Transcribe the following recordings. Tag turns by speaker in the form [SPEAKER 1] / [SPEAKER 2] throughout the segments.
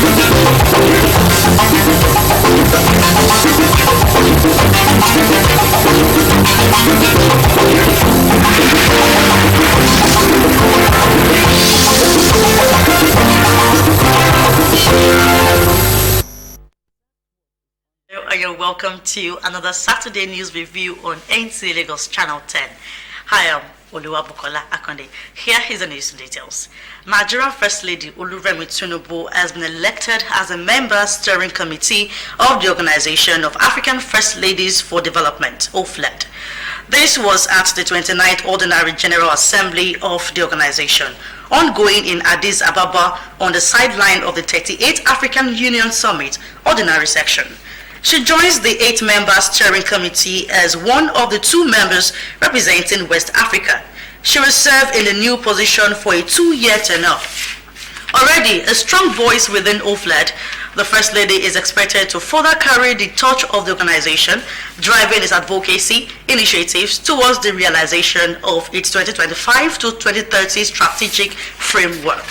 [SPEAKER 1] You're welcome to another Saturday News Review on NTA Lagos Channel 10. Hi, I'm Oluwabukola Akonde. Here is the news details. Nigerian First Lady Oluremi Tinubu has been elected as a member steering committee of the Organization of African First Ladies for Development, OFLED. This was at the 29th Ordinary General Assembly of the organization, ongoing in Addis Ababa on the sideline of the 38th African Union Summit Ordinary Section. She joins the 8-member steering committee as one of the 2 members representing West Africa. She will serve in the new position for a 2-year tenure. Already a strong voice within OFLED, the First Lady is expected to further carry the torch of the organization, driving its advocacy initiatives towards the realization of its 2025 to 2030 strategic framework.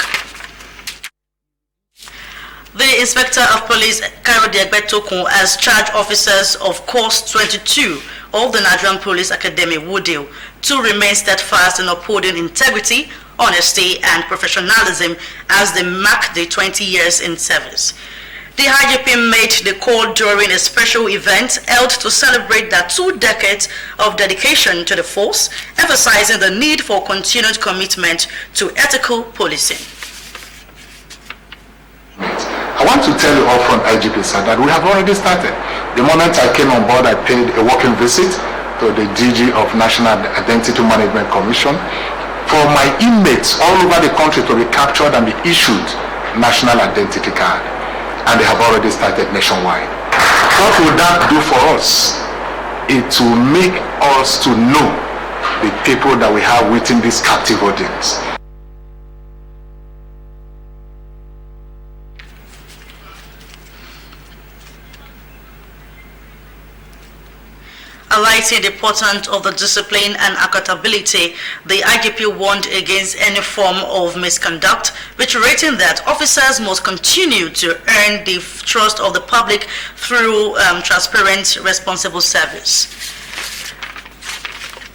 [SPEAKER 1] The Inspector of Police, Kayode Egbetokun, has charged officers of Course 22 of the Nigerian Police Academy, WUDIL, to remain steadfast in upholding integrity, honesty, and professionalism as they mark their 20 years in service. The IGP made the call during a special event held to celebrate their 2 decades of dedication to the force, emphasizing the need for continued commitment to ethical policing.
[SPEAKER 2] I want to tell you all from IGP, sir, that we have already started. The moment I came on board, I paid a walking visit to the DG of National Identity Management Commission for my inmates all over the country to be captured and be issued national identity card. And they have already started nationwide. What will that do for us? It will make us to know the people that we have within this captive audience.
[SPEAKER 1] Highlighting the importance of the discipline and accountability, the IGP warned against any form of misconduct, reiterating that officers must continue to earn the trust of the public through transparent, responsible service.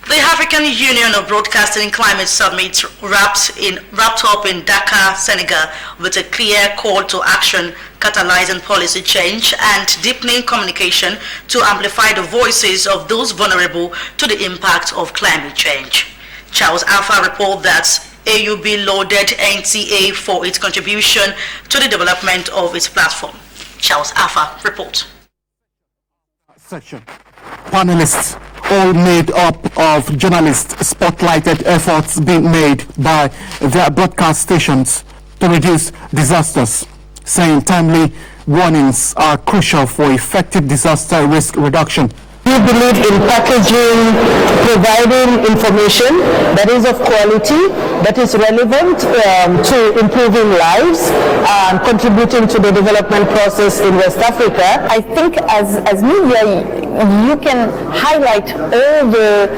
[SPEAKER 1] The African Union of Broadcasting Climate Summit wrapped up in Dakar, Senegal, with a clear call to action, catalyzing policy change and deepening communication to amplify the voices of those vulnerable to the impact of climate change. Charles Alpha reports that AUB lauded NTA for its contribution to the development of its platform. Charles Alpha reports.
[SPEAKER 3] Section. Panelists, all made up of journalists, spotlighted efforts being made by their broadcast stations to reduce disasters, saying timely warnings are crucial for effective disaster risk reduction.
[SPEAKER 4] We believe in packaging, providing information that is of quality, that is relevant to improving lives, and contributing to the development process in West Africa. I think as media, you can highlight all the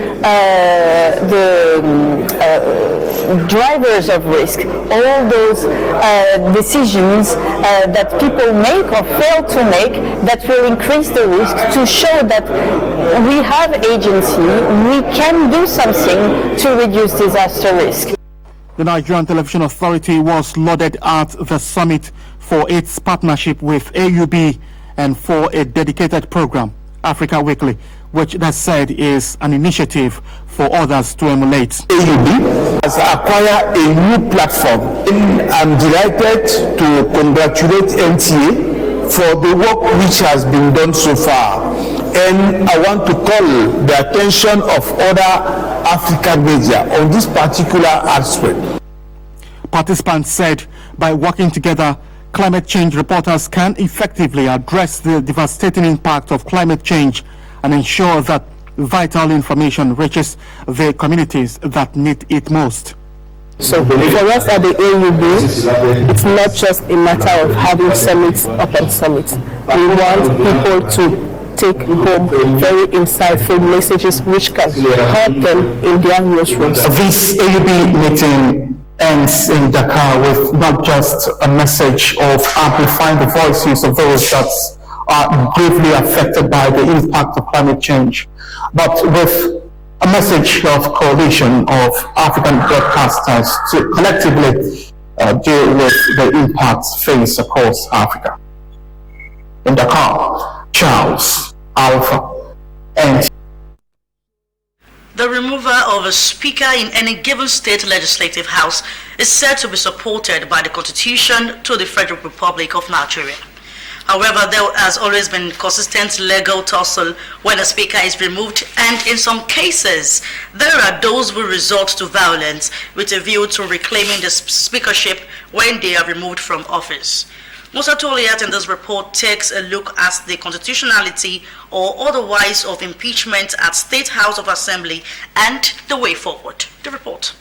[SPEAKER 4] drivers of risk, all those decisions that people make or fail to make that will increase the risk, to show that we have agency, we can do something to reduce disaster risk.
[SPEAKER 3] The Nigerian Television Authority was lauded at the summit for its partnership with AUB and for a dedicated program, Africa Weekly, which they said is an initiative for others to emulate.
[SPEAKER 5] AUB has acquired a new platform. I'm delighted to congratulate NTA for the work which has been done so far. And I want to call the attention of other African media on this particular aspect.
[SPEAKER 3] Participants said by working together, climate change reporters can effectively address the devastating impact of climate change and ensure that vital information reaches the communities that need it most.
[SPEAKER 4] So for us at the AUB, it's not just a matter of having summits upon summits. We want people to take home very insightful messages which can help them in their newsrooms.
[SPEAKER 5] This AUB meeting
[SPEAKER 3] ends in Dakar with not just a message of amplifying the voices of those that are gravely affected by the impact of climate change, but with a message of coalition of African broadcasters to collectively deal with the impacts faced across Africa. In Dakar, Charles Alpha and
[SPEAKER 1] the removal of a speaker in any given state legislative house is said to be supported by the Constitution to the Federal Republic of Nigeria. However, there has always been consistent legal tussle when a speaker is removed, and in some cases, there are those who resort to violence with a view to reclaiming the speakership when they are removed from office. Musa Toliat in this report takes a look at the constitutionality or otherwise of impeachment at State House of Assembly and the way forward. The report.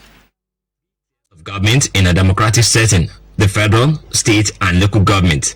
[SPEAKER 6] Government in a democratic setting, the federal, state and local government.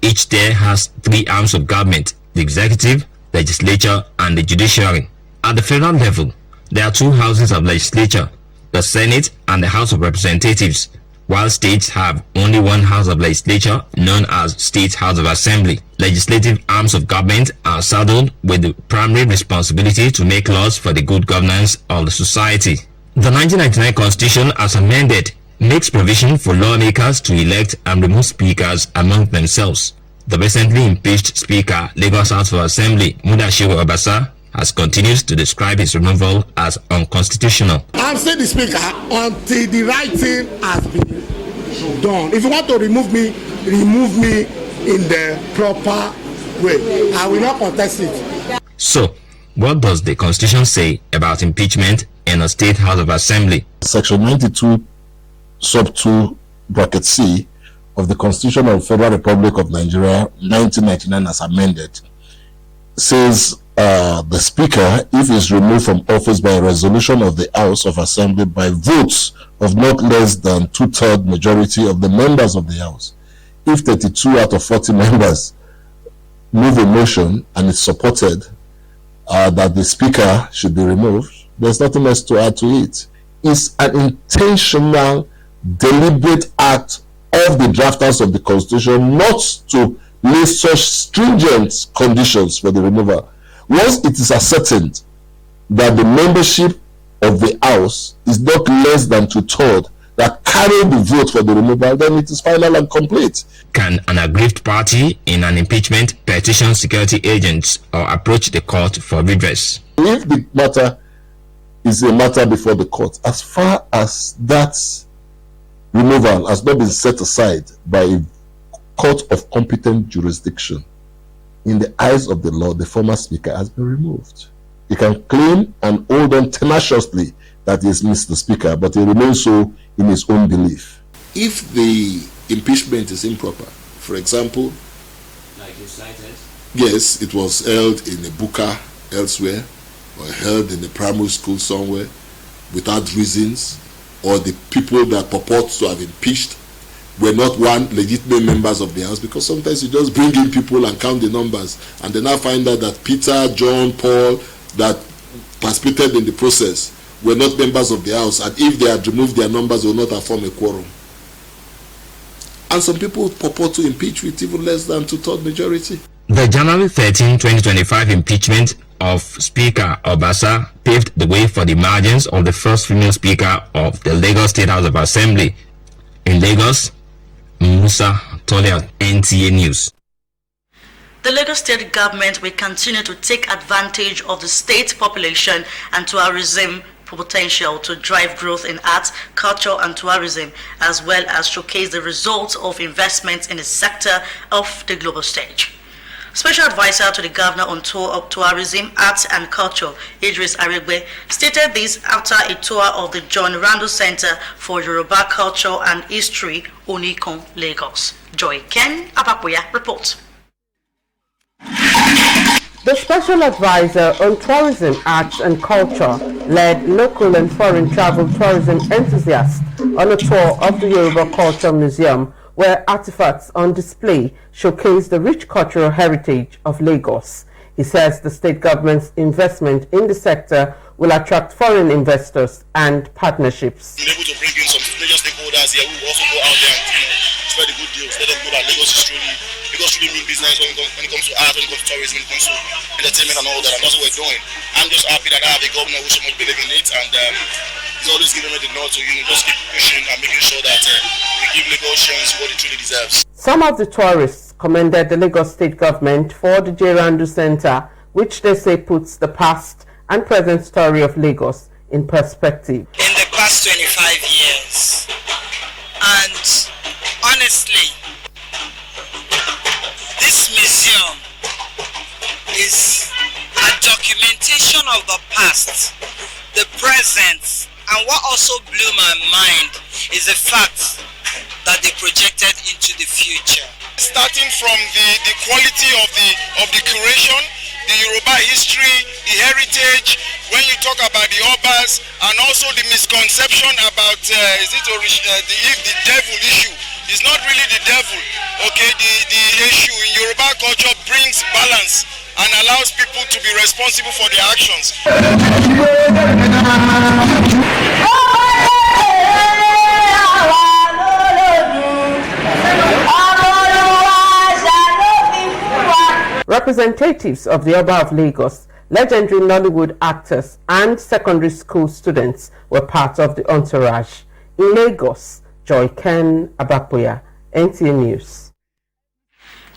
[SPEAKER 6] Each there has three arms of government: the executive, legislature and the judiciary. At the federal level, there are two houses of legislature, the Senate and the House of Representatives, while states have only one house of legislature known as State House of Assembly. Legislative arms of government are saddled with the primary responsibility to make laws for the good governance of the society. The 1999 Constitution, as amended, makes provision for lawmakers to elect and remove speakers among themselves. The recently impeached Speaker, Lagos House of Assembly, Mudashiru Obasa, has continued to describe his removal as unconstitutional.
[SPEAKER 7] I'll say the speaker until the right thing has been done. If you want to remove me in the proper way. I will not contest it.
[SPEAKER 6] So, what does the Constitution say about impeachment in a State House of Assembly?
[SPEAKER 8] Section 92 sub 2 bracket C of the Constitution of the Federal Republic of Nigeria 1999 as amended says the Speaker, if he is removed from office by a resolution of the House of Assembly by votes of not less than 2/3 majority of the members of the House, if 32 out of 40 members move a motion and it's supported that the Speaker should be removed, there's nothing else to add to it. It's an intentional, deliberate act of the drafters of the Constitution not to lay such stringent conditions for the removal. Once it is ascertained that the membership of the House is not less than 2/3 that carry the vote for the removal, then it is final and complete.
[SPEAKER 6] Can an aggrieved party in an impeachment petition security agents or approach the court for redress?
[SPEAKER 8] If the matter is a matter before the court, as far as that removal has not been set aside by a court of competent jurisdiction, in the eyes of the law, the former Speaker has been removed. He can claim and hold on tenaciously that he is Mr. Speaker, but he remains so in his own belief. If the impeachment is improper, for example,
[SPEAKER 6] Like you cited?
[SPEAKER 8] yes, it was held in a buka elsewhere, or held in a primary school somewhere without reasons, or the people that purport to have impeached were not one legitimate members of the House, because sometimes you just bring in people and count the numbers and then now find out that Peter, John, Paul that participated in the process were not members of the House, and if they had removed their numbers, they would not have formed a quorum. And some people purport to impeach with even less than 2/3 majority.
[SPEAKER 6] The January 13, 2025 impeachment of Speaker Obasa paved the way for the emergence of the first female Speaker of the Lagos State House of Assembly. In Lagos, Musa Toliat, NTA News.
[SPEAKER 1] The Lagos State government will continue to take advantage of the state population and tourism potential to drive growth in arts, culture and tourism, as well as showcase the results of investments in the sector of the global stage. Special advisor to the governor on tourism, arts and culture, Idris Aregbe, stated this after a tour of the John Randall Center for Yoruba Culture and History, Onikon, Lagos. Joy Ken Abakuya reports.
[SPEAKER 4] The Special Advisor on Tourism, Arts and Culture led local and foreign travel tourism enthusiasts on a tour of the Yoruba Culture Museum, where artifacts on display showcase the rich cultural heritage of Lagos. He says the state government's investment in the sector will attract foreign investors and partnerships.
[SPEAKER 9] Been able to bring in some major stakeholders here who will also go out there and spread the good deals. Let them know that Lagos truly mean business when it comes to art, when it comes to tourism, when it comes to entertainment and all that. And that's what we're doing. I'm just happy that I have a governor who so much believes in it, and he's always giving me the nod to just keep pushing and making sure that we give Lagosians what it truly deserves.
[SPEAKER 4] Some of the tourists commended the Lagos State government for the J. Randu Center, which they say puts the past and present story of Lagos in perspective.
[SPEAKER 10] In the past 25 years, and honestly, this museum is a documentation of the past, the present, and what also blew my mind is the fact that they projected into the future.
[SPEAKER 9] Starting from the quality of the curation, the Yoruba history, the heritage, when you talk about the Obas, and also the misconception about the devil issue. It's not really the devil, okay? The issue in Yoruba culture brings balance and allows people to be responsible for their actions.
[SPEAKER 4] Representatives of the Oba of Lagos, legendary Nollywood actors, and secondary school students were part of the entourage. In Lagos, Joy Ken Abapoya, NTA News.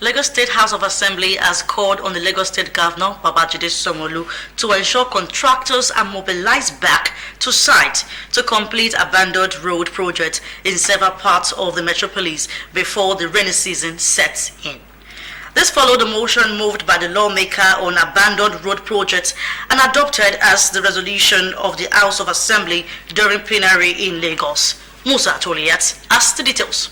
[SPEAKER 1] Lagos State House of Assembly has called on the Lagos State Governor, Babajide Sanwo-Olu, to ensure contractors are mobilized back to site to complete abandoned road projects in several parts of the metropolis before the rainy season sets in. This followed a motion moved by the lawmaker on abandoned road projects and adopted as the resolution of the House of Assembly during plenary in Lagos. Musa Toliat has the details.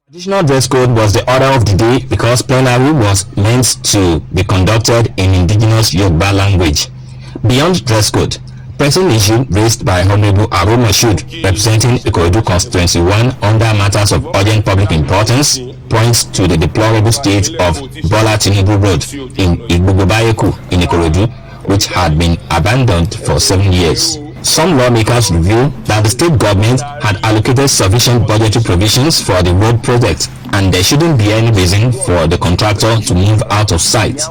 [SPEAKER 6] Additional dress code was the order of the day because plenary was meant to be conducted in indigenous Yoruba language. Beyond dress code, pressing issue raised by Honorable Aro Moshood, representing Ikorodu Constituency 1 under matters of urgent public importance, points to the deplorable state of Bola Tinubu Road in Igbogobayeku in Ikorodu, which had been abandoned for 7 years. Some lawmakers reveal that the state government had allocated sufficient budgetary provisions for the road project, and there shouldn't be any reason for the contractor to move out of sight.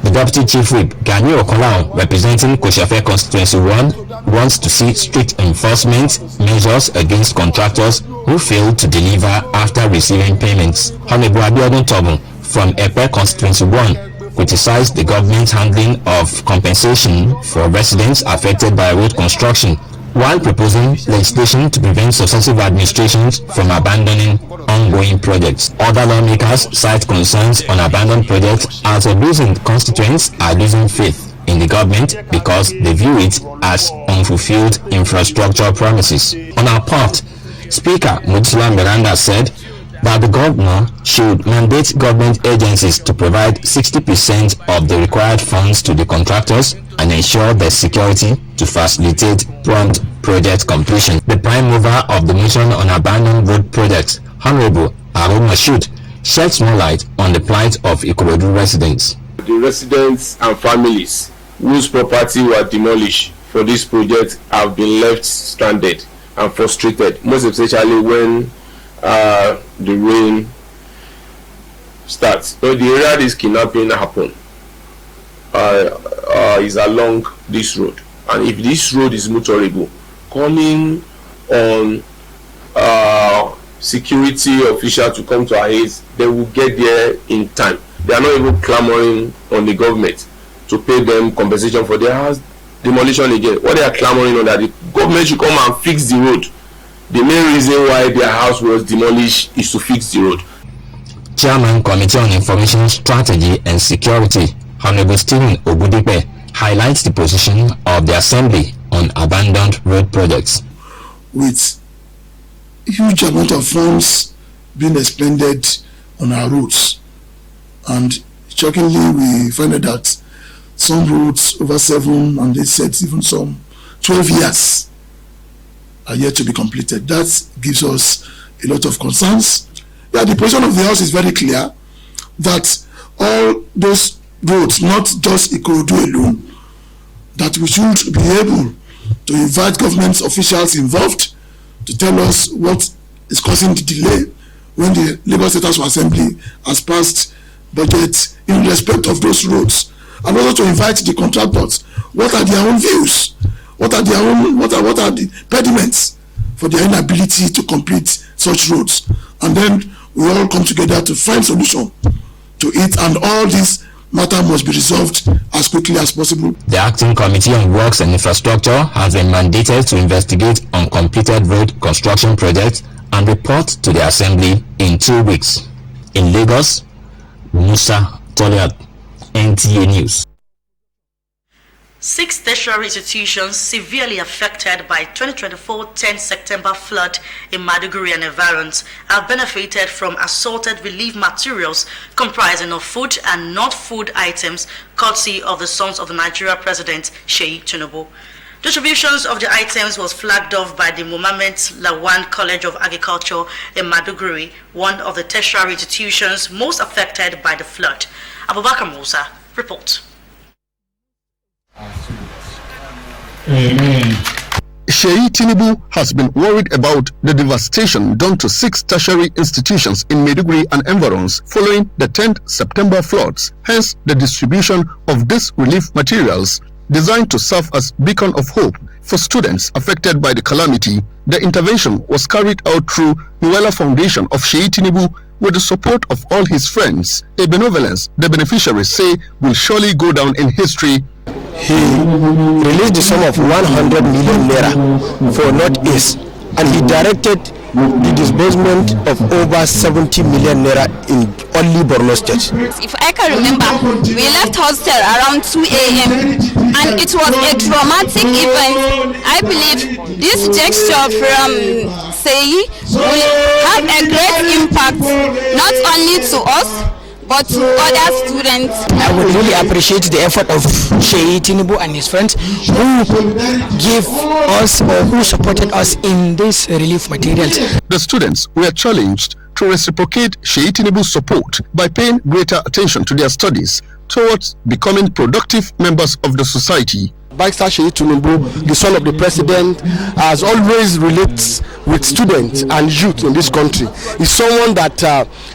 [SPEAKER 6] The Deputy Chief Whip, Gani Okolao, representing Koshafe Constituency 1, wants to see strict enforcement measures against contractors who fail to deliver after receiving payments. Honorable Abiodun Tobun from Epe Constituency 1 criticized the government's handling of compensation for residents affected by road construction, while proposing legislation to prevent successive administrations from abandoning ongoing projects. Other lawmakers cite concerns on abandoned projects as a reason constituents are losing faith in the government because they view it as unfulfilled infrastructure promises. On our part, Speaker Mutsula Miranda said that the governor should mandate government agencies to provide 60% of the required funds to the contractors and ensure their security to facilitate prompt project completion. The prime mover of the motion on abandoned road projects, Honorable Aro Moshood, sheds more light on the plight of Ikorodu residents.
[SPEAKER 11] The residents and families whose property were demolished for this project have been left stranded and frustrated, most especially when the rain starts. So the area this kidnapping happen is along this road, and if this road is motorable, calling on security officials to come to our aid, they will get there in time. They are not even clamoring on the government to pay them compensation for their house demolition again. What they are clamoring on that the government should come and fix the road. The main reason why their house was demolished is to fix the road.
[SPEAKER 6] Chairman Committee on Information Strategy and Security, Honorable Stephen Ogudipe, highlights the position of the Assembly on abandoned road projects.
[SPEAKER 12] With huge amount of funds being expended on our roads, and shockingly we find out that some roads over 7, and they said even some 12 years are yet to be completed. That gives us a lot of concerns. Yeah, the position of the House is very clear that all those roads, not just Ikorodu alone, that we should be able to invite government officials involved to tell us what is causing the delay when the Lagos State House of Assembly has passed budget in respect of those roads, and also to invite the contractors. What are their own views? What are the impediments for their inability to complete such roads? And then we all come together to find solution to it, and all this matter must be resolved as quickly as possible.
[SPEAKER 6] The Acting Committee on Works and Infrastructure has been mandated to investigate uncompleted road construction projects and report to the Assembly in 2 weeks. In Lagos, Musa Toliat, NTA News.
[SPEAKER 1] 6 tertiary institutions severely affected by 2024 10 September flood in Maiduguri and environs have benefited from assorted relief materials comprising of food and non-food items courtesy of the sons of the Nigeria President Sheyi Tinubu. Distributions of the items was flagged off by the Mohammed Lawan College of Agriculture in Maiduguri, one of the tertiary institutions most affected by the flood. Abubakar Musa reports.
[SPEAKER 13] Sheyi Tinubu has been worried about the devastation done to 6 tertiary institutions in Maiduguri and environs following the 10th September floods. Hence, the distribution of these relief materials designed to serve as beacon of hope for students affected by the calamity. The intervention was carried out through Nuwela Foundation of Sheyi Tinubu with the support of all his friends, a benevolence the beneficiaries say will surely go down in history.
[SPEAKER 14] He released the sum of 100 million naira for Northeast, and he directed the disbursement of over 70 million naira in only Borno State.
[SPEAKER 15] If I can remember, we left hostel around 2 a.m. and it was a traumatic event. I believe this gesture from Sheyi will have a great impact not only to us but to other students.
[SPEAKER 14] I would really appreciate the effort of Sheyi Tinubu and his friends who give us or who supported us in these relief materials.
[SPEAKER 13] The students were challenged to reciprocate Sheyi Tinubu's support by paying greater attention to their studies towards becoming productive members of the society.
[SPEAKER 16] Barrister Sheyi Tinubu, the son of the president, has always relates with students and youth in this country. He's someone that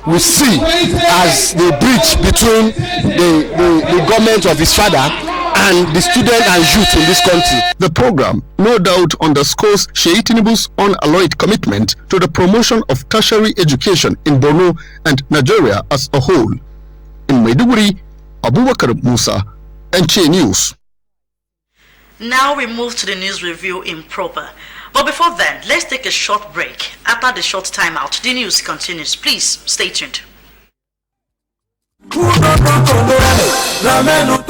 [SPEAKER 16] we see as the bridge between the government of his father and the student and youth in this country.
[SPEAKER 13] The program no doubt underscores Sheyi Tinubu's unalloyed commitment to the promotion of tertiary education in Borno and Nigeria as a whole. In Maiduguri, Abubakar Musa, NTA News.
[SPEAKER 1] Now we move to the news review in proper. But before then, let's take a short break. After the short timeout, the news continues. Please stay tuned.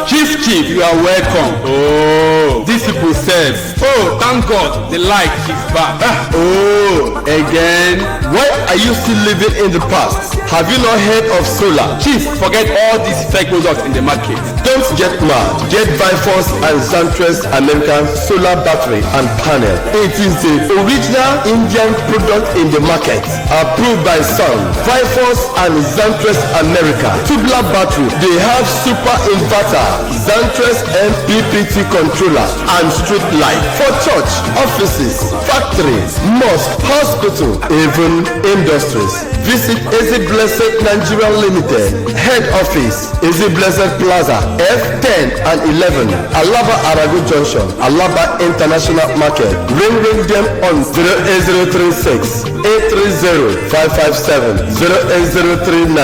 [SPEAKER 17] Chief, you are welcome. Oh, this people says, oh, thank God, the light is back. Oh, again, why are you still living in the past? Have you not heard of solar? Chief, forget all these fake products in the market.
[SPEAKER 11] Don't get mad. Get Bifrost and Zantress American solar battery and panel. It is the original Indian product in the market, approved by Sun. Bifrost and Zantress America. Tubular battery. They have super inverter, Zantress MPPT controller, and street light for church, offices, factories, mosque, hospital, even industries. Visit Easy Blessed Nigeria Limited, head office, Easy Blessed Plaza, F10 and 11, Alaba Arago Junction, Alaba International Market. Ring them on 08036 830 557 08039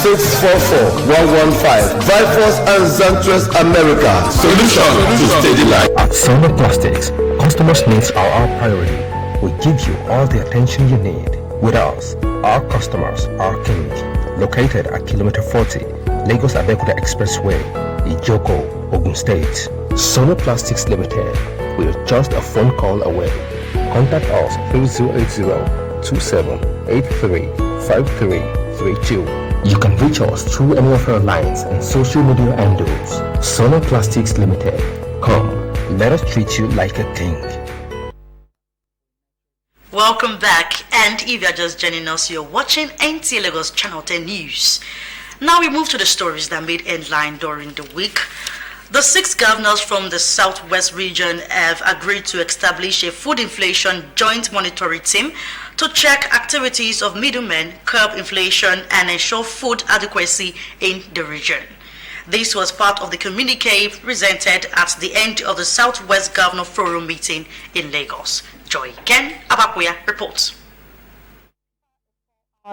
[SPEAKER 11] 644 115. Bifrost and Zantress America. Solution to steady life.
[SPEAKER 18] At Solar Plastics, customers' needs are our priority. We give you all the attention you need. With us, our customers are king. Located at kilometer 40, Lagos Abeokuta Expressway, Ijoko, Ogun State. Solar Plastics Limited. We're just a phone call away. Contact us through 080-2783-5332. You can reach us through any of our lines and social media handles. Solar Plastics Limited. Come, let us treat you like a king.
[SPEAKER 1] Welcome back, and if you're just joining us, you're watching NTA Lagos Channel 10 News. Now we move to the stories that made headline during the week. The 6 governors from the Southwest region have agreed to establish a food inflation joint monitoring team to check activities of middlemen, curb inflation, and ensure food adequacy in the region. This was part of the communique presented at the end of the Southwest Governor Forum meeting in Lagos. Joy Ken Abakuya reports.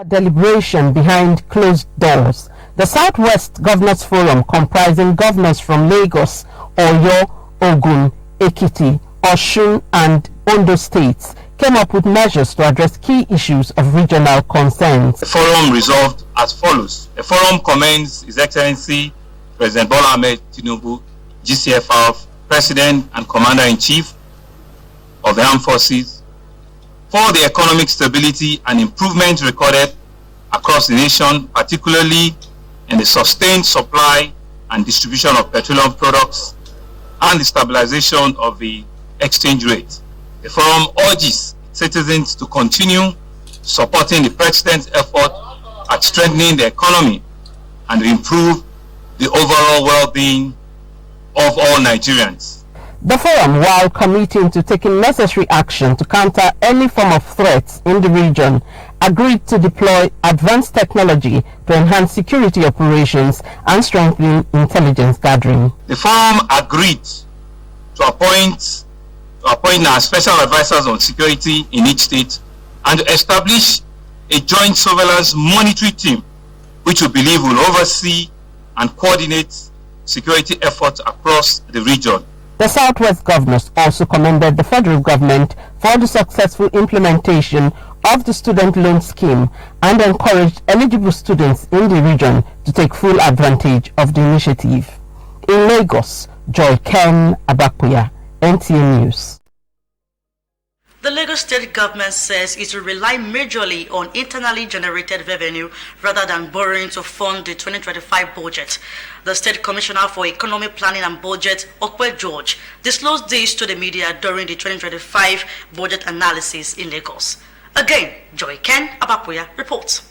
[SPEAKER 4] Deliberation behind closed doors. The Southwest Governors Forum, comprising governors from Lagos, Oyo, Ogun, Ekiti, Osun, and Ondo states, came up with measures to address key issues of regional concerns.
[SPEAKER 19] The forum resolved as follows. The forum commends His Excellency President Bola Ahmed Tinubu, GCFR, President and Commander-in-Chief of the Armed Forces, for the economic stability and improvement recorded across the nation, particularly in the sustained supply and distribution of petroleum products and the stabilization of the exchange rate. The forum urges citizens to continue supporting the President's effort at strengthening the economy and to improve the overall well-being of all Nigerians.
[SPEAKER 4] The forum, while committing to taking necessary action to counter any form of threats in the region, agreed to deploy advanced technology to enhance security operations and strengthen intelligence gathering.
[SPEAKER 19] The forum agreed to appoint our special advisors on security in each state and to establish a joint surveillance monitoring team which we believe will oversee and coordinate security efforts across the region.
[SPEAKER 4] The Southwest governors also commended the federal government for the successful implementation of the student loan scheme and encouraged eligible students in the region to take full advantage of the initiative. In Lagos, Joy Ken Abakuya, NTA News.
[SPEAKER 1] The Lagos State government says it will rely majorly on internally generated revenue rather than borrowing to fund the 2025 budget. The State Commissioner for Economic Planning and Budget, Okwe George, disclosed this to the media during the 2025 budget analysis in Lagos. Again, Joy Ken Abakuya reports.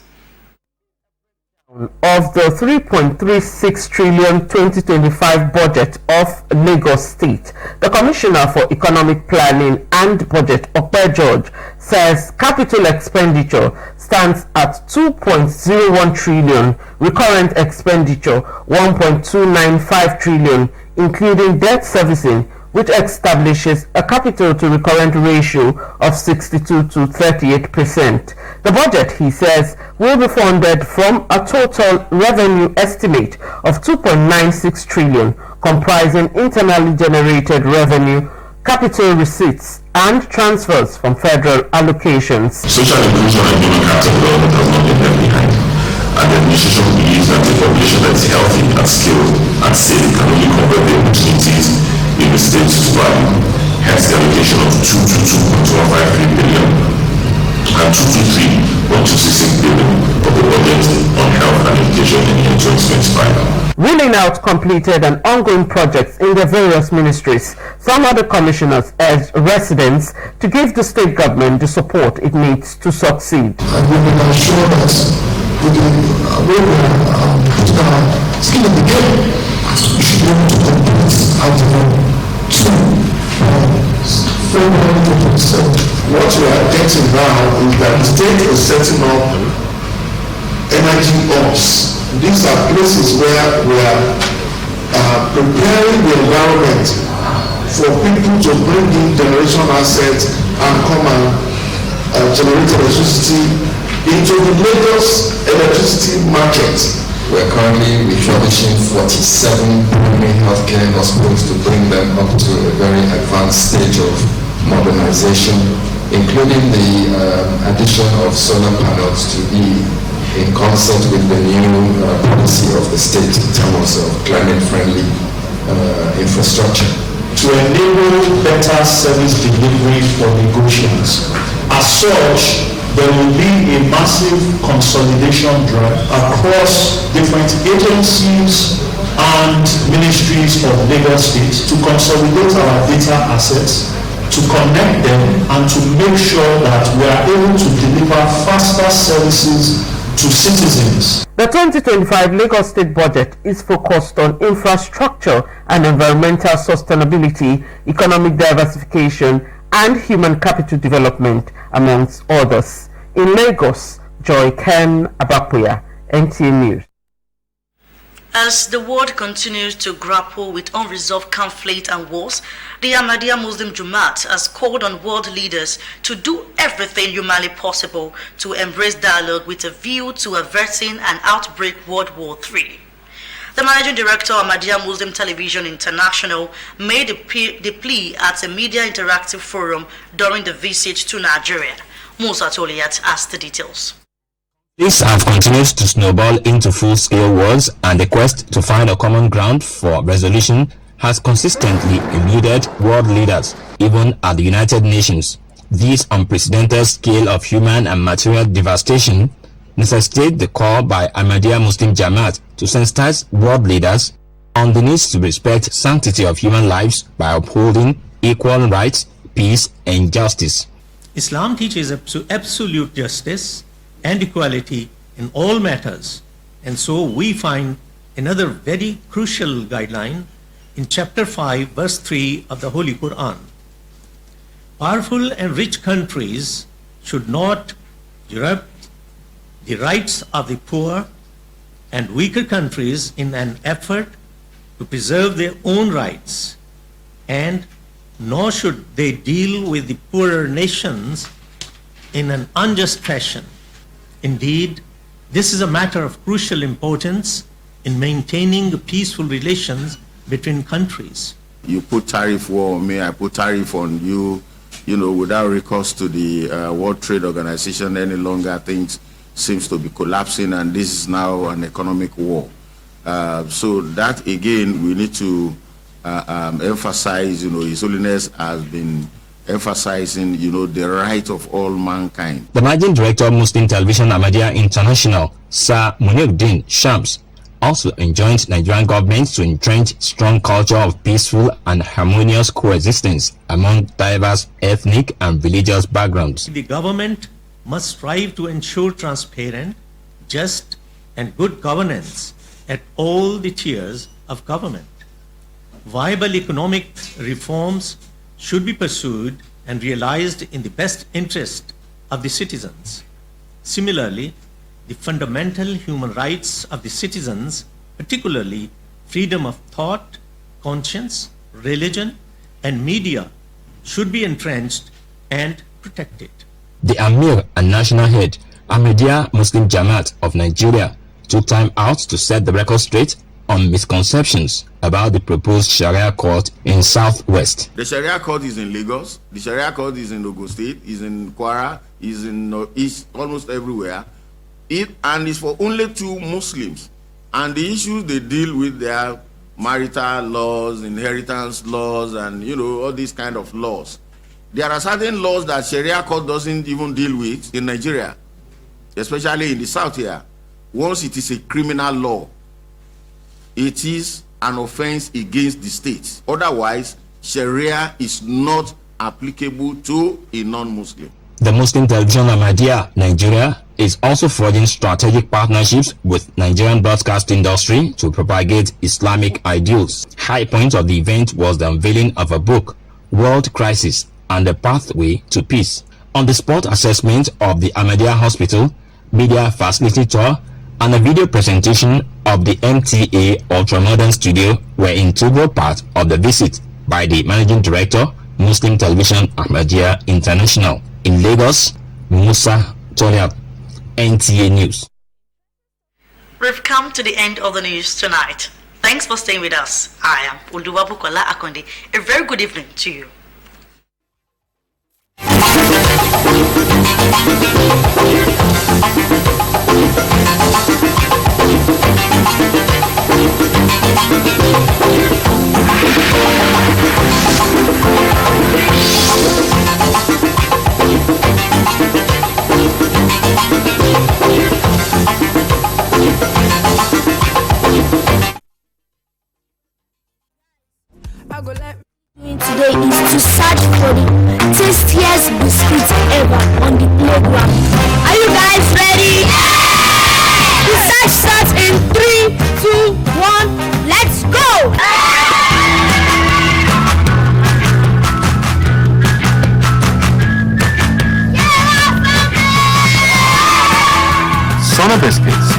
[SPEAKER 4] Of the 3.36 trillion 2025 budget of Lagos State, the Commissioner for Economic Planning and Budget, Okwe George, says capital expenditure stands at 2.01 trillion, recurrent expenditure 1.295 trillion, including debt servicing, which establishes a capital to recurrent ratio of 62 to 38%. The budget, he says, will be funded from a total revenue estimate of 2.96 trillion, comprising internally generated revenue, capital receipts, and transfers from federal allocations.
[SPEAKER 20] Social inclusion and human capital development has not been left behind, and the administration believes that a population that is healthy and skilled and safe can only convert the opportunities in the state's value. Hence the allocation of 222.153 billion and 223.266 billion of the budget on health and education in the year 2025.
[SPEAKER 4] Ruling out completed and ongoing projects in their various ministries, some other commissioners urged residents to give the state government the support it needs to succeed.
[SPEAKER 12] And we will ensure that with the way we are putting our skin in the game, we should be able to compete out of what we are getting now is that the state is setting up energy hubs. These are places where we are preparing the environment for people to bring in generation assets and come and generate electricity into the Lagos electricity market.
[SPEAKER 21] We're currently refurbishing 47 primary healthcare hospitals to bring them up to a very advanced stage of modernization, including the addition of solar panels to be in concert with the new policy of the state in terms of climate-friendly infrastructure.
[SPEAKER 22] To enable better service delivery for Lagosians. As such, there will be a massive consolidation drive across different agencies and ministries of Lagos State to consolidate our data assets, to connect them, and to make sure that we are able to deliver faster services to citizens.
[SPEAKER 4] The 2025 Lagos State budget is focused on infrastructure and environmental sustainability, economic diversification, and human capital development, amongst others. In Lagos, Joy Ken Abapuya, NTA News.
[SPEAKER 1] As the world continues to grapple with unresolved conflict and wars, the Ahmadiyya Muslim Jamaat has called on world leaders to do everything humanly possible to embrace dialogue with a view to averting an outbreak World War III. The managing director of Ahmadiyya Muslim Television International made the plea at a media interactive forum during the visit to Nigeria. Musa Toliat has the details.
[SPEAKER 6] These have continued to snowball into full-scale wars, and the quest to find a common ground for resolution has consistently eluded world leaders, even at the United Nations. This unprecedented scale of human and material devastation necessitates the call by Ahmadiyya Muslim Jamaat to sensitize world leaders on the need to respect sanctity of human lives by upholding equal rights, peace, and justice.
[SPEAKER 22] Islam teaches absolute justice and equality in all matters, and so we find another very crucial guideline in chapter 5 verse 3 of the Holy Quran. Powerful and rich countries should not disrupt the rights of the poor and weaker countries in an effort to preserve their own rights, and nor should they deal with the poorer nations in an unjust fashion. Indeed, this is a matter of crucial importance in maintaining peaceful relations between countries.
[SPEAKER 2] You put tariff war on me, I put tariff on you, without recourse to the World Trade Organization any longer. Things seems to be collapsing, and this is now an economic war. So that again, we need to emphasize, His Holiness has been emphasizing, the right of all mankind.
[SPEAKER 6] The managing director of Muslim Television Ahmadiyya International, Sir Muniruddin Shams, also enjoined Nigerian government to entrench strong culture of peaceful and harmonious coexistence among diverse ethnic and religious backgrounds.
[SPEAKER 22] The government must strive to ensure transparent, just, and good governance at all the tiers of government. Viable economic reforms should be pursued and realized in the best interest of the citizens. Similarly, the fundamental human rights of the citizens, particularly freedom of thought, conscience, religion, and media, should be entrenched and protected.
[SPEAKER 6] The Amir and national head, Ahmadiyya Muslim Jamaat of Nigeria, took time out to set the record straight on misconceptions about the proposed Sharia court in Southwest.
[SPEAKER 2] The Sharia court is in Lagos, the Sharia court is in Ogun State, is in Kwara, is in East, almost everywhere. And it's for only 2 Muslims. And the issues they deal with, their marital laws, inheritance laws, and all these kind of laws. There are certain laws that Sharia court doesn't even deal with in Nigeria, especially in the south here. Once it is a criminal law, it is an offense against the state. Otherwise, Sharia is not applicable to a non-Muslim.
[SPEAKER 6] The Muslim Television Ahmadiyya Nigeria is also forging strategic partnerships with Nigerian broadcast industry to propagate Islamic ideals. High point of the event was the unveiling of a book, World Crisis and the Pathway to Peace. On the spot assessment of the Ahmadiyya Hospital, media facility tour, and a video presentation of the MTA Ultramodern Studio were integral part of the visit by the Managing Director, Muslim Television Ahmadiyya International. In Lagos, Musa Toliat, NTA News.
[SPEAKER 1] We've come to the end of the news tonight. Thanks for staying with us. I am Oluwabukola Akonde. A very good evening to you.
[SPEAKER 5] Today is to search for the tastiest biscuits ever on the playground. Are you guys ready?
[SPEAKER 13] Sona Biscuits.